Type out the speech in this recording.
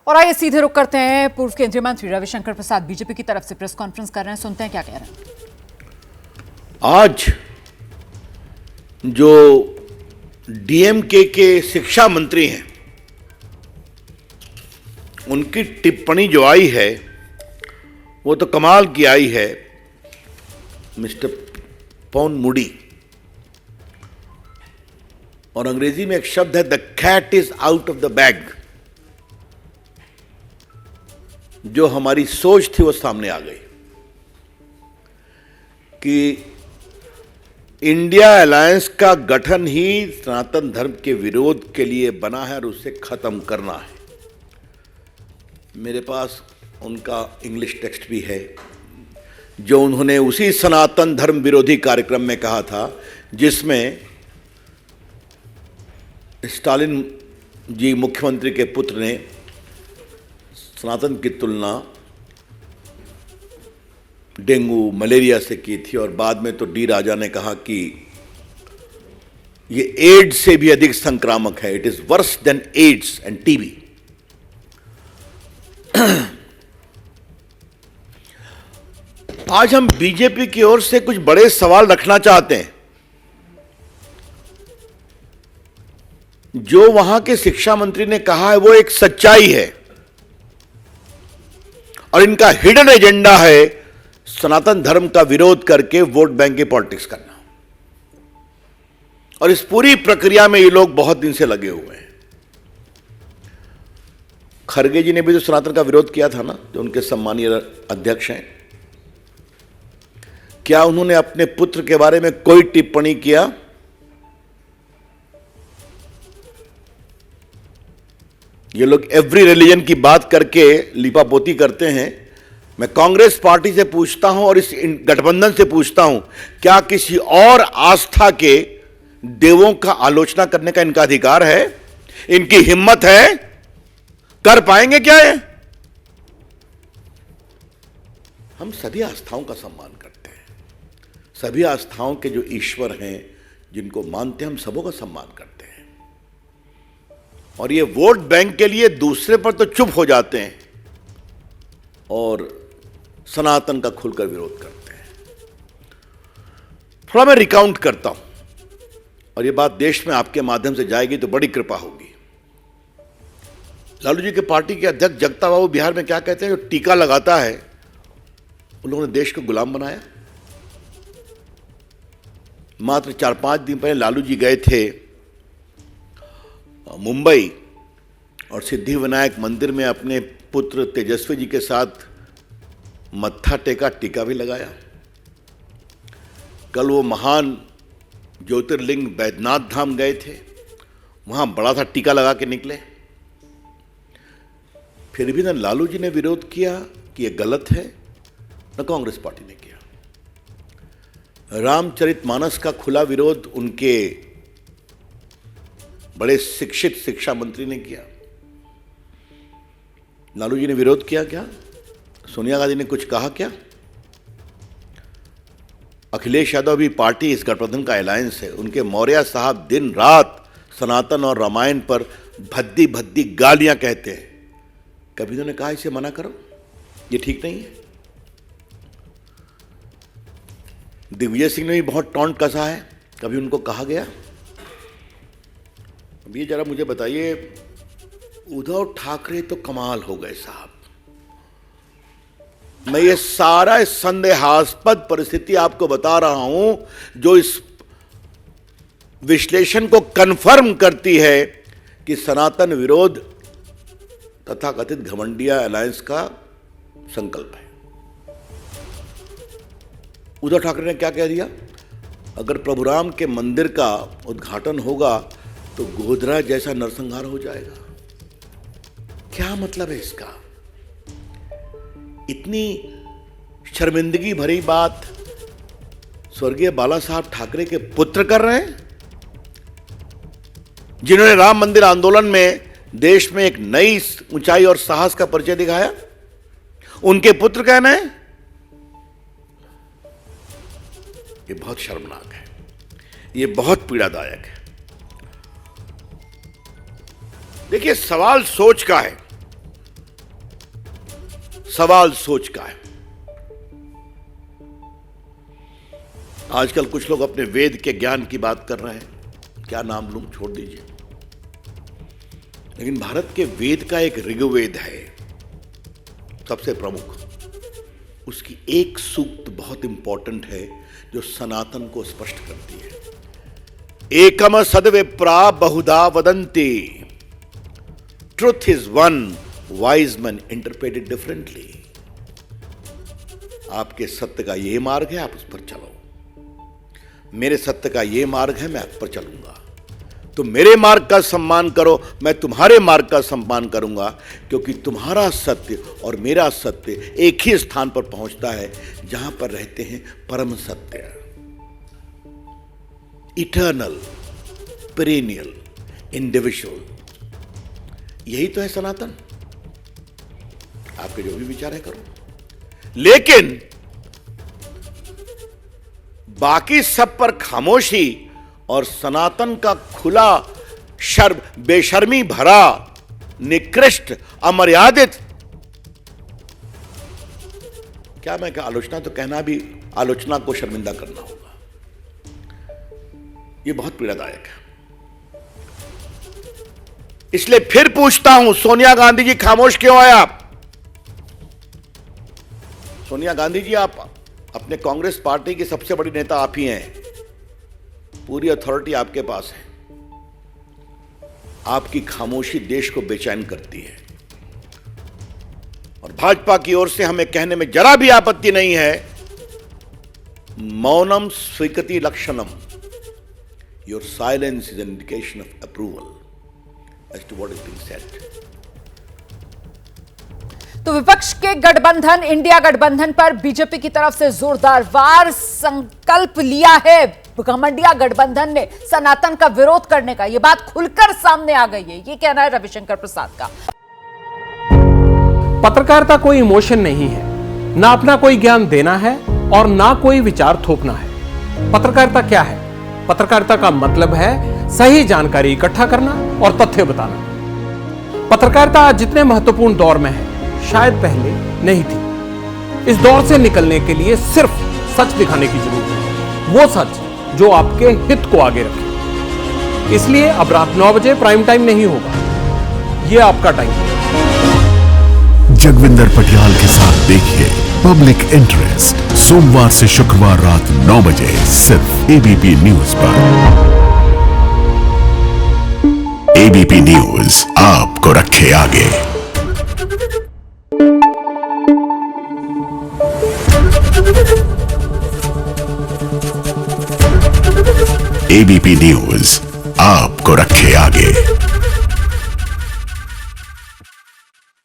और आइए सीधे रुख करते हैं पूर्व केंद्रीय मंत्री रविशंकर प्रसाद बीजेपी की तरफ से प्रेस कॉन्फ्रेंस कर रहे हैं, सुनते हैं क्या कह रहे हैं। आज जो डीएमके के शिक्षा मंत्री हैं, उनकी टिप्पणी जो आई है वो तो कमाल की आई है। मिस्टर पॉन मूडी, और अंग्रेजी में एक शब्द है the cat is out of the bag. जो हमारी सोच थी वो सामने आ गई कि इंडिया अलायंस का गठन ही सनातन धर्म के विरोध के लिए बना है और उसे खत्म करना है। मेरे पास उनका इंग्लिश टेक्स्ट भी है जो उन्होंने उसी सनातन धर्म विरोधी कार्यक्रम में कहा था जिसमें स्टालिन जी मुख्यमंत्री के पुत्र ने सनातन की तुलना डेंगू मलेरिया से की थी, और बाद में तो डी राजा ने कहा कि ये एड्स से भी अधिक संक्रामक है, it is worse than AIDS and TB. आज हम बीजेपी की ओर से कुछ बड़े सवाल रखना चाहते हैं। जो वहां के शिक्षा मंत्री ने कहा है वो एक सच्चाई है, और इनका हिडन एजेंडा है सनातन धर्म का विरोध करके वोट बैंक की पॉलिटिक्स करना। और इस पूरी प्रक्रिया में ये लोग बहुत दिन से लगे हुए हैं। खरगे जी ने भी तो सनातन का विरोध किया था ना, जो उनके सम्मानीय अध्यक्ष हैं। क्या उन्होंने अपने पुत्र के बारे में कोई टिप्पणी किया? ये लोग एवरी रिलीजन की बात करके लिपापोती करते हैं। मैं कांग्रेस पार्टी से पूछता हूं और इस गठबंधन से पूछता हूं, क्या किसी और आस्था के देवों का आलोचना करने का इनका अधिकार है? इनकी हिम्मत है? कर पाएंगे क्या ये? हम सभी आस्थाओं का सम्मान करते हैं। सभी आस्थाओं के जो ईश्वर हैं, जिनको मानते हैं, हम सबों का सम्मान करते हैं। और ये वोट बैंक के लिए दूसरे पर तो चुप हो जाते हैं और सनातन का खुलकर विरोध करते हैं। थोड़ा मैं रिकाउंट करता हूं, और ये बात देश में आपके माध्यम से जाएगी तो बड़ी कृपा होगी। लालू जी के पार्टी के अध्यक्ष जगता बाबू बिहार में क्या कहते हैं, जो टीका लगाता है उन लोगों ने देश को गुलाम बनाया। मात्र 4-5 दिन पहले लालू जी गए थे मुंबई और सिद्धि विनायक मंदिर में अपने पुत्र तेजस्वी जी के साथ मत्था टेका, टीका भी लगाया। कल वो महान ज्योतिर्लिंग बैद्यनाथ धाम गए थे, वहां बड़ा सा टीका लगा के निकले। फिर भी न लालू जी ने विरोध किया कि ये गलत है, न कांग्रेस पार्टी ने किया। रामचरितमानस का खुला विरोध उनके बड़े शिक्षित शिक्षा मंत्री ने किया। लालू जी ने विरोध किया क्या? सोनिया गांधी ने कुछ कहा क्या? अखिलेश यादव भी पार्टी इस गठबंधन का अलायंस है। उनके मौर्य साहब दिन रात सनातन और रामायण पर भद्दी भद्दी गालियां कहते हैं। कभी उन्होंने कहा इसे मना करो, ये ठीक नहीं है? दिग्विजय सिंह ने भी बहुत टॉन्ट कसा है, कभी उनको कहा गया? अब ये जरा मुझे बताइए, उद्धव ठाकरे तो कमाल हो गए साहब। मैं ये सारा संदेहास्पद परिस्थिति आपको बता रहा हूं जो इस विश्लेषण को कन्फर्म करती है कि सनातन विरोध तथाकथित घमंडिया अलायंस का संकल्प है। उद्धव ठाकरे ने क्या कह दिया? अगर प्रभुराम के मंदिर का उद्घाटन होगा तो गोधरा जैसा नरसंहार हो जाएगा। क्या मतलब है इसका? इतनी शर्मिंदगी भरी बात स्वर्गीय बाला साहब ठाकरे के पुत्र कर रहे हैं, जिन्होंने राम मंदिर आंदोलन में देश में एक नई ऊंचाई और साहस का परिचय दिखाया। उनके पुत्र कहना है, ये बहुत शर्मनाक है, ये बहुत पीड़ादायक है। देखिए, सवाल सोच का है। सवाल सोच का है। आजकल कुछ लोग अपने वेद के ज्ञान की बात कर रहे हैं, क्या नाम लूं, छोड़ दीजिए। लेकिन भारत के वेद का एक ऋग्वेद है सबसे प्रमुख, उसकी एक सूक्त बहुत इंपॉर्टेंट है जो सनातन को स्पष्ट करती है। एकम सद्विप्रा बहुधा वदन्ति, truth is one, wise man interpret it differently. आपके सत्य का यह मार्ग है, आप उस पर चलो। मेरे सत्य का यह मार्ग है, मैं आप पर चलूंगा। तो मेरे मार्ग का सम्मान करो, मैं तुम्हारे मार्ग का सम्मान करूंगा, क्योंकि तुम्हारा सत्य और मेरा सत्य एक ही स्थान पर पहुंचता है जहां पर रहते हैं परम सत्य, इटर्नल, पेरेनियल, इंडिविजुअल। यही तो है सनातन। आपके जो भी विचार है करो, लेकिन बाकी सब पर खामोशी और सनातन का खुला बेशर्मी भरा, निकृष्ट, अमर्यादित, क्या मैं क्या आलोचना तो कहना भी आलोचना को शर्मिंदा करना होगा। यह बहुत पीड़ादायक है। इसलिए फिर पूछता हूं, सोनिया गांधी जी खामोश क्यों है आप? सोनिया गांधी जी, आप अपने कांग्रेस पार्टी की सबसे बड़ी नेता आप ही हैं, पूरी अथॉरिटी आपके पास है। आपकी खामोशी देश को बेचैन करती है। और भाजपा की ओर से हमें कहने में जरा भी आपत्ति नहीं है, मौनम स्वीकृति लक्षणम, your silence is an indication of approval as to what is being said. तो विपक्ष के गठबंधन इंडिया गठबंधन पर बीजेपी की तरफ से जोरदार वार संकल्प लिया है घमंडिया गठबंधन ने सनातन का विरोध करने का। यह बात खुलकर सामने आ गई है, ये कहना है रविशंकर प्रसाद का। पत्रकारिता कोई इमोशन नहीं है, ना अपना कोई ज्ञान देना है और ना कोई विचार थोपना है। पत्रकारिता क्या है? पत्रकारिता का मतलब है सही जानकारी इकट्ठा करना और तथ्य बताना। पत्रकारिता आज जितने महत्वपूर्ण दौर में है, शायद पहले नहीं थी। इस दौर से निकलने के लिए सिर्फ सच दिखाने की जरूरत है, वो सच जो आपके हित को आगे रखे। इसलिए अब रात 9 बजे प्राइम टाइम नहीं होगा, ये आपका टाइम है। जगविंदर पटियाल के साथ देखिए पब्लिक इंटरेस्ट, सोमवार से शुक्रवार रात 9 बजे सिर्फ एबीपी न्यूज पर। एबीपी न्यूज आपको रखे आगे। एबीपी न्यूज आपको रखे आगे।